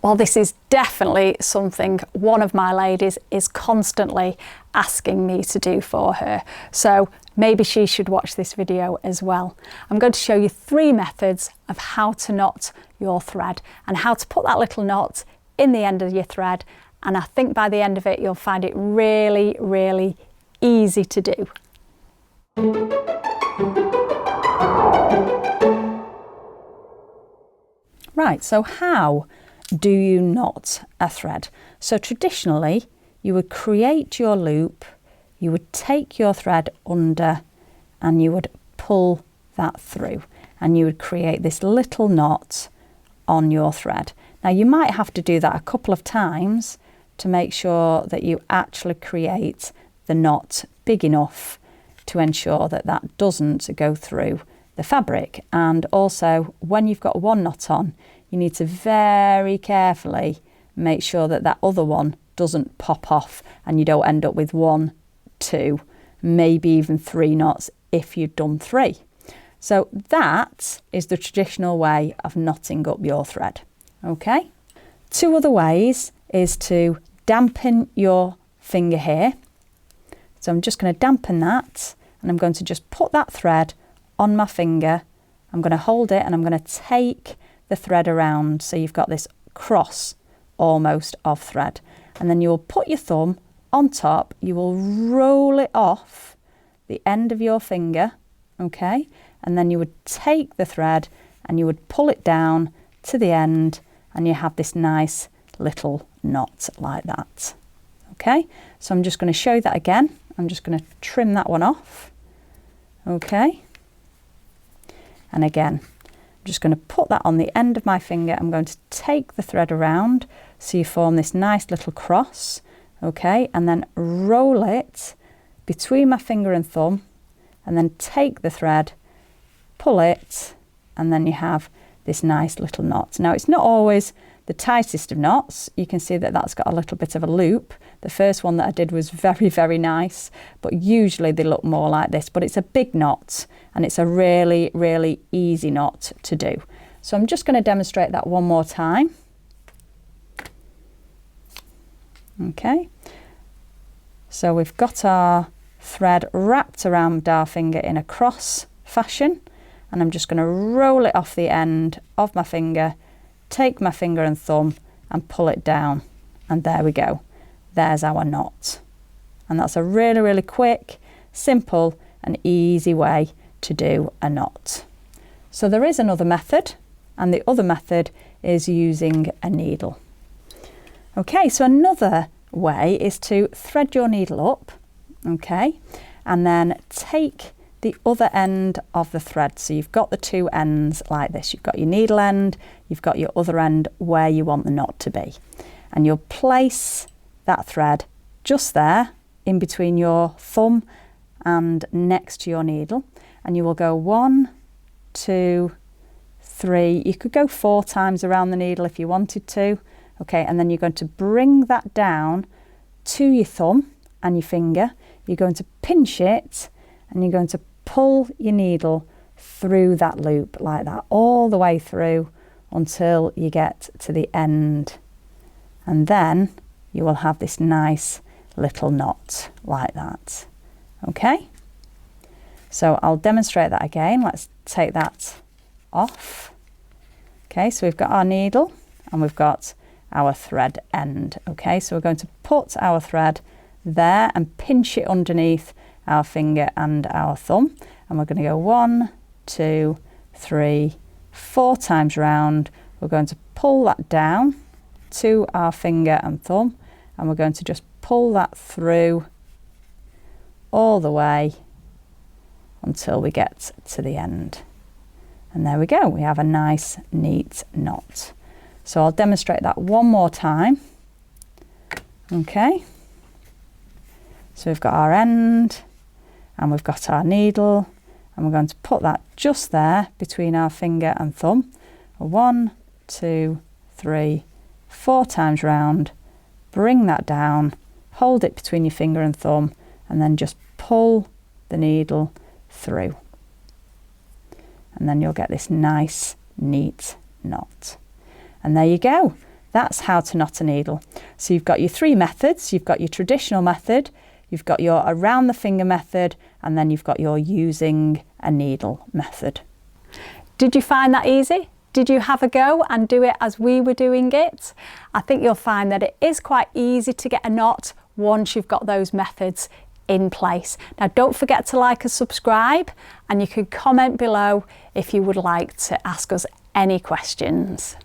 Well, this is definitely something one of my ladies is constantly asking me to do for her. So maybe she should watch this video as well. I'm going to show you 3 methods of how to knot your thread and how to put that little knot in the end of your thread. And I think by the end of it, you'll find it really, really easy to do. Right, so how do you knot a thread? So traditionally, you would create your loop, you would take your thread under and you would pull that through and you would create this little knot on your thread. Now you might have to do that a couple of times to make sure that you actually create the knot big enough to ensure that that doesn't go through the fabric. And also when you've got one knot on, you need to very carefully make sure that that other one doesn't pop off and you don't end up with 1, 2, maybe even 3 knots if you've done 3. So that is the traditional way of knotting up your thread. Okay. 2 other ways is to dampen your finger here. So I'm just going to dampen that and I'm going to just put that thread on my finger. I'm going to hold it and I'm going to take the thread around so you've got this cross almost of thread, and then you'll put your thumb on top, you will roll it off the end of your finger, okay, and then you would take the thread and you would pull it down to the end and you have this nice little knot like that. Okay, so I'm just going to show that again. I'm just going to trim that one off. Okay, and again I'm just going to put that on the end of my finger. I'm going to take the thread around so you form this nice little cross, okay, and then roll it between my finger and thumb and then take the thread, pull it, and then you have this nice little knot. Now it's not always the tightest of knots. You can see that that's got a little bit of a loop. The first one that I did was very, very nice, but usually they look more like this, but it's a big knot and it's a really, really easy knot to do. So I'm just going to demonstrate that one more time. Okay, so we've got our thread wrapped around our finger in a cross fashion, and I'm just going to roll it off the end of my finger, take my finger and thumb and pull it down, and there we go. There's our knot. And that's a really, really quick, simple and easy way to do a knot. So there is another method, and the other method is using a needle. Okay, so another way is to thread your needle up, okay, and then take the other end of the thread. So you've got the 2 ends like this. You've got your needle end, you've got your other end where you want the knot to be. And you'll place that thread just there in between your thumb and next to your needle. And you will go 1, 2, 3. You could go 4 times around the needle if you wanted to. Okay, and then you're going to bring that down to your thumb and your finger. You're going to pinch it and you're going to pull your needle through that loop like that, all the way through until you get to the end. And then you will have this nice little knot like that. Okay, so I'll demonstrate that again. Let's take that off. Okay, so we've got our needle and we've got our thread end. Okay, so we're going to put our thread there and pinch it underneath our finger and our thumb, and we're going to go 1, 2, 3, 4 times round. We're going to pull that down to our finger and thumb, and we're going to just pull that through all the way until we get to the end. And there we go, we have a nice neat knot. So I'll demonstrate that one more time. Okay, so we've got our end and we've got our needle, and we're going to put that just there between our finger and thumb. 1, 2, 3, 4 times round, bring that down, hold it between your finger and thumb, and then just pull the needle through. And then you'll get this nice neat knot. And there you go. That's how to knot a needle. So you've got your 3 methods. You've got your traditional method, you've got your around the finger method, and then you've got your using a needle method. Did you find that easy? Did you have a go and do it as we were doing it? I think you'll find that it is quite easy to get a knot once you've got those methods in place. Now don't forget to like and subscribe, and you can comment below if you would like to ask us any questions.